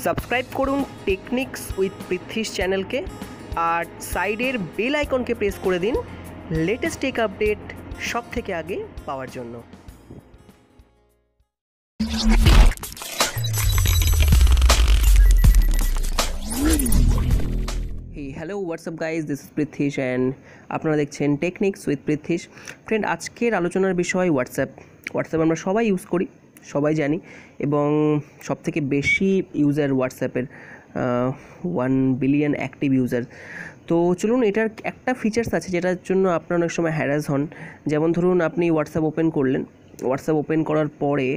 Subscribe করুন techniques with Prithwish চ্যানেলকে আর সাইডের বেল আইকনকে প্রেস করে দিন লেটেস্ট টেক আপডেট সব থেকে আগে পাওয়ার জন্য। Hello WhatsApp guys, this is Prithwish and আপনারা দেখছেন টেকনিক্স উইথ পৃথ্বীশ। ফ্রেন্ড, আজকের আলোচনার বিষয় হোয়াটসঅ্যাপ আমরা সবাই ইউজ করি, সবাই জানি, এবং সবথেকে বেশি ইউজার হোয়াটসঅ্যাপের 1 বিলিয়ন অ্যাক্টিভ ইউজার। তো চলুন, এটার একটা ফিচার্স আছে যেটার জন্য আপনারা অনেক সময় হ্যারাস হন। যেমন ধরুন, আপনি হোয়াটসঅ্যাপ ওপেন করলেন, হোয়াটসঅ্যাপ ওপেন করার পরে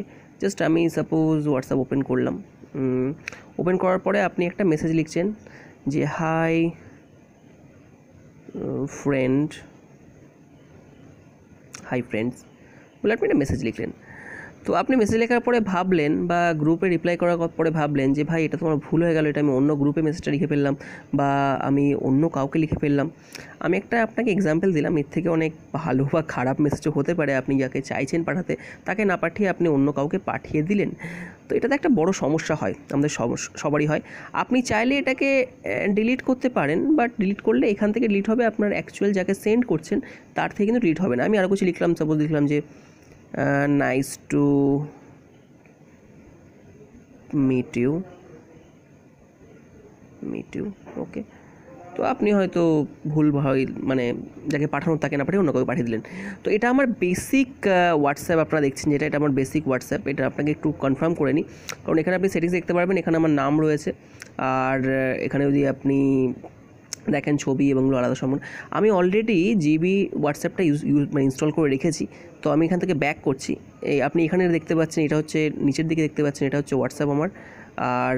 জাস্ট আমি সাপোজ হোয়াটসঅ্যাপ ওপেন করলাম, ওপেন করার পরে আপনি একটা মেসেজ লিখছেন যে হাই ফ্রেন্ডস বলে আপনি একটা মেসেজ লিখলেন। তো আপনি মেসেজ লেখার পরে ভাবলেন বা গ্রুপে রিপ্লাই করার পরে ভাবলেন যে ভাই, এটা তো আমার ভুল হয়ে গেল, এটা আমি অন্য গ্রুপে মেসেজটা লিখে ফেললাম বা আমি অন্য কাউকে লিখে ফেললাম। আমি একটা আপনাকে এক্সাম্পল দিলাম, এর থেকে অনেক ভালো বা খারাপ মেসেজও হতে পারে। আপনি যাকে চাইছেন পাঠাতে তাকে না পাঠিয়ে আপনি অন্য কাউকে পাঠিয়ে দিলেন। তো এটাতে একটা বড় সমস্যা হয়, আমাদের সবারই হয়। আপনি চাইলে এটাকে ডিলিট করতে পারেন, বাট ডিলিট করলে এখান থেকে ডিলিট হবে, আপনার অ্যাকচুয়াল যাকে সেন্ড করছেন তার থেকে কিন্তু ডিলিট হবে না। আমি আরও কিছু লিখলাম, সাপোজ লিখলাম যে নাইস টু মিট ইউ, ওকে। তো আপনি হয়তো ভুলভাবে মানে যাকে পাঠানোর তাকে না পাঠিয়ে অন্য কাউকে পাঠিয়ে দিলেন। তো এটা আমার বেসিক হোয়াটসঅ্যাপ আপনারা দেখছেন, যেটা এটা আমার বেসিক হোয়াটসঅ্যাপ। এটা আপনাকে একটু কনফার্ম করে নিই, কারণ এখানে আপনি সেটিংস দেখতে পারবেন, এখানে আমার নাম রয়েছে, আর এখানে যদি আপনি দেখেন ছবি এবংগুলো আলাদা সম্পূর্ণ। আমি অলরেডি জিবি হোয়াটসঅ্যাপটা মানে ইনস্টল করে রেখেছি। তো আমি এখান থেকে ব্যাক করছি। আপনি এখানে দেখতে পাচ্ছেন, এটা হচ্ছে নিচের দিকে দেখতে পাচ্ছেন, এটা হচ্ছে হোয়াটসঅ্যাপ আমার, আর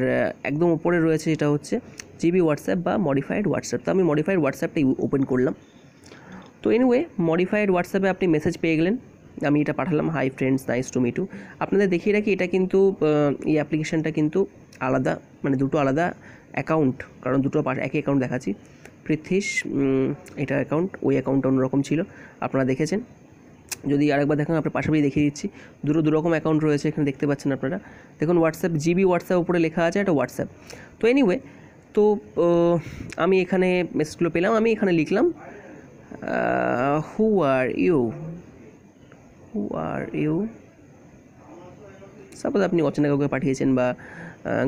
একদম উপরে রয়েছে এটা হচ্ছে জিবি হোয়াটসঅ্যাপ বা মডিফাইড হোয়াটসঅ্যাপ। তো আমি মডিফাইড হোয়াটসঅ্যাপটা ওপেন করলাম। তো এনিওয়ে, মডিফাইড হোয়াটসঅ্যাপে আপনি মেসেজ পেয়ে গেলেন, আমি এটা পাঠালাম, hi friends, nice to meet you. আপনাদের দেখিয়ে রাখি, এটা কিন্তু এই অ্যাপ্লিকেশানটা কিন্তু আলাদা, মানে দুটো আলাদা অ্যাকাউন্ট, কারণ দুটো একই অ্যাকাউন্ট দেখাচ্ছি। পৃথ্বীশ এটা অ্যাকাউন্ট, ওই অ্যাকাউন্টটা অন্যরকম ছিল, আপনারা দেখেছেন। যদি আরেকবার দেখেন, আপনার পাশাপাশি দেখিয়ে দিচ্ছি, দুরকম অ্যাকাউন্ট রয়েছে এখানে, দেখতে পাচ্ছেন আপনারা। দেখুন হোয়াটসঅ্যাপ, জিবি হোয়াটসঅ্যাপ উপরে লেখা আছে, এটা হোয়াটসঅ্যাপ। তো এনিওয়ে, তো আমি এখানে মেসেজগুলো পেলাম, আমি এখানে লিখলাম হু আর ইউ। সাপোজ আপনি অচেনা কাউকে পাঠিয়েছেন, বা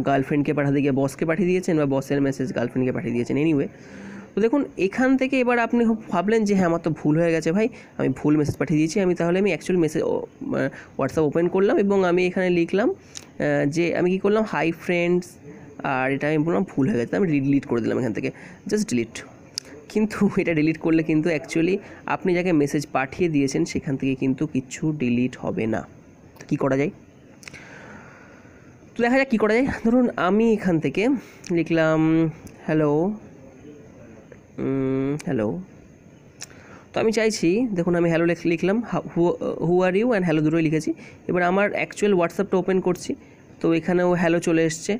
গার্লফ্রেন্ডকে পাঠাতে গিয়ে বসকে পাঠিয়ে দিয়েছেন, বা বসের মেসেজ গার্লফ্রেন্ডকে পাঠিয়ে দিয়েছেন। এনিওয়ে, তো দেখুন এখান থেকে এবার আপনি ভাবলেন যে হ্যাঁ, আমার তো ভুল হয়ে গেছে ভাই, আমি ভুল মেসেজ পাঠিয়ে দিয়েছি। তাহলে আমি অ্যাকচুয়াল মেসেজ হোয়াটসঅ্যাপ ওপেন করলাম এবং আমি এখানে লিখলাম যে আমি কী করলাম, হাই ফ্রেন্ডস, আর এটা আমি বললাম ভুল হয়ে গেছে, আমি ডিলিট করে দিলাম এখান থেকে, জাস্ট ডিলিট। কিন্তু এটা ডিলিট করলে কিন্তু অ্যাকচুয়ালি আপনি যাকে মেসেজ পাঠিয়ে দিয়েছেন সেখান থেকে কিন্তু কিছু ডিলিট হবে না। কী করা যায়? তো দেখা যাক কী করা যায়। ধরুন আমি এখান থেকে লিখলাম হ্যালো। তো আমি চাইছি, দেখুন আমি হ্যালো লিখলাম, হু আর ইউ অ্যান্ড হ্যালো দুটোই লিখেছি। এবার আমার অ্যাকচুয়াল হোয়াটসঅ্যাপটা ওপেন করছি, তো এখানেও হ্যালো চলে এসছে,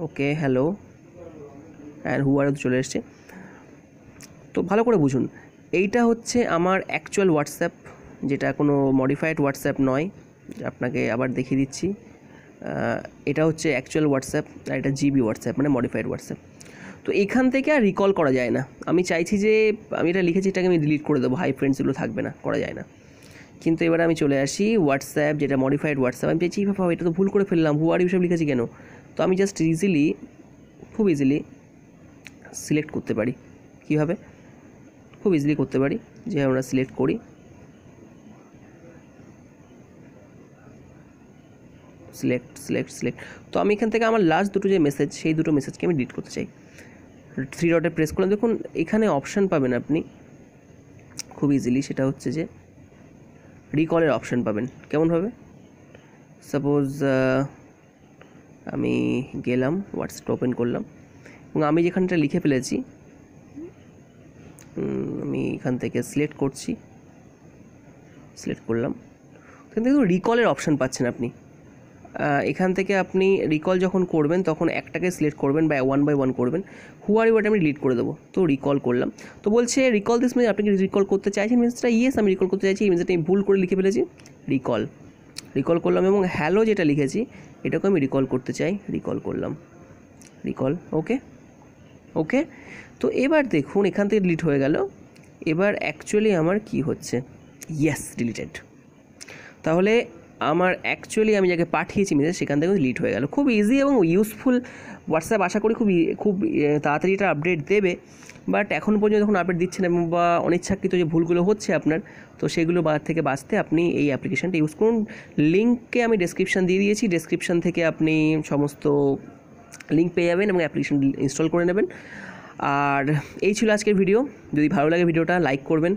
okay hello and who are you চলে এসছে। তো ভালো করে বুঝুন, এইটা হচ্ছে আমার অ্যাকচুয়াল হোয়াটসঅ্যাপ, যেটা কোনো মডিফাইড হোয়াটসঅ্যাপ নয়। আপনাকে আবার দেখিয়ে দিচ্ছি, এটা হচ্ছে অ্যাকচুয়াল হোয়াটসঅ্যাপ, আর এটা জিবি হোয়াটসঅ্যাপ, মানে মডিফাইড হোয়াটসঅ্যাপ। তো এখান থেকে আর রিকল করা যায় না। আমি চাইছি যে আমি এটা লিখেছি, এটাকে আমি ডিলিট করে দেবো, হাই ফ্রেন্ডসগুলো থাকবে না, করা যায় না। কিন্তু এবার আমি চলে আসি হোয়াটসঅ্যাপ, যেটা মডিফাইড হোয়াটসঅ্যাপ। আমি চাইছি বাবা, এটা তো ভুল করে ফেললাম, হু আর ইউ সব লিখেছি কেন? তো আমি জাস্ট খুব ইজিলি সিলেক্ট করতে পারি। কীভাবে? খুব ইজিলি করতে পারি, যে আমরা সিলেক্ট করি, সিলেক্ট। তো আমি এখান থেকে আমার লাস্ট দুটো যে মেসেজ, সেই দুটো মেসেজকে আমি ডিলিট করতে চাই। 3 ডটে প্রেস করলাম, দেখুন এখানে অপশান পাবেন আপনি খুব ইজিলি, সেটা হচ্ছে যে রিকলের অপশান পাবেন। কেমনভাবে? সাপোজ আমি গেলাম, হোয়াটসঅ্যাপ ওপেন করলাম, এবং আমি যেখানটা লিখে ফেলেছি আমি এখান থেকে সিলেক্ট করলাম। এখান থেকে রিকলের অপশান পাচ্ছেন আপনি। এখান থেকে আপনি রিকল যখন করবেন তখন একটাকে সিলেক্ট করবেন বা 1 বাই 1 করবেন। হু আর ইউ, আমি ডিলিট করে দেবো। তো রিকল করলাম, তো বলছে রিকল দিস, মানে আপনি কি রিকল করতে চাইছেন মেসেজটা? ইয়েস, আমি রিকল করতে চাইছি। এই মেসেজটা আমি ভুল করে লিখে ফেলেছি, রিকল করলাম, এবং হ্যালো যেটা লিখেছি এটাকে আমি রিকল করতে চাই, রিকল করলাম, রিকল, ওকে ওকে। তো এবার দেখুন এখান থেকে ডিলিট হয়ে গেল। এবার অ্যাকচুয়ালি আমার কি হচ্ছে, ইয়েস ডিলিটেড। তাহলে আমার অ্যাকচুয়ালি আমি যাকে পাঠিয়েছি মেসেজ সেখান থেকে ডিলিট হয়ে গেল। খুব ইজি এবং ইউজফুল হোয়াটসঅ্যাপ, আশা করি খুব তাড়াতাড়ি এটা আপডেট দেবে। বাট এখন পর্যন্ত যখন আপডেট দিচ্ছে না বা অনিচ্ছাকৃত যে ভুলগুলো হচ্ছে আপনার, তো সেগুলো থেকে বাঁচতে আপনি এই অ্যাপ্লিকেশানটা ইউজ করুন। লিঙ্ককে আমি ডেসক্রিপশান দিয়ে দিয়েছি, ডেসক্রিপশান থেকে আপনি সমস্ত লিঙ্ক পেয়ে যাবেন এবং অ্যাপ্লিকেশান ইনস্টল করে নেবেন। আর এই ছিল আজকের ভিডিও। যদি ভালো লাগে ভিডিওটা লাইক করবেন,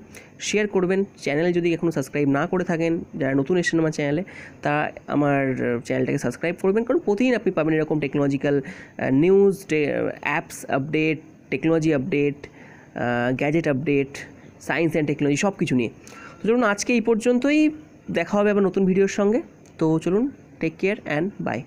শেয়ার করবেন। চ্যানেলে যদি এখনও সাবস্ক্রাইব না করে থাকেন, যারা নতুন এসেছেন আমার চ্যানেলে, তা আমার চ্যানেলটাকে সাবস্ক্রাইব করবেন, কারণ প্রতিদিন আপনি পাবেন এরকম technological news, apps update, technology update, gadget update, science and technology সব কিছু নিয়ে। তো চলুন আজকে এই পর্যন্তই, দেখা হবে আবার নতুন ভিডিওর সঙ্গে। তো চলুন, টেক কেয়ার অ্যান্ড বাই।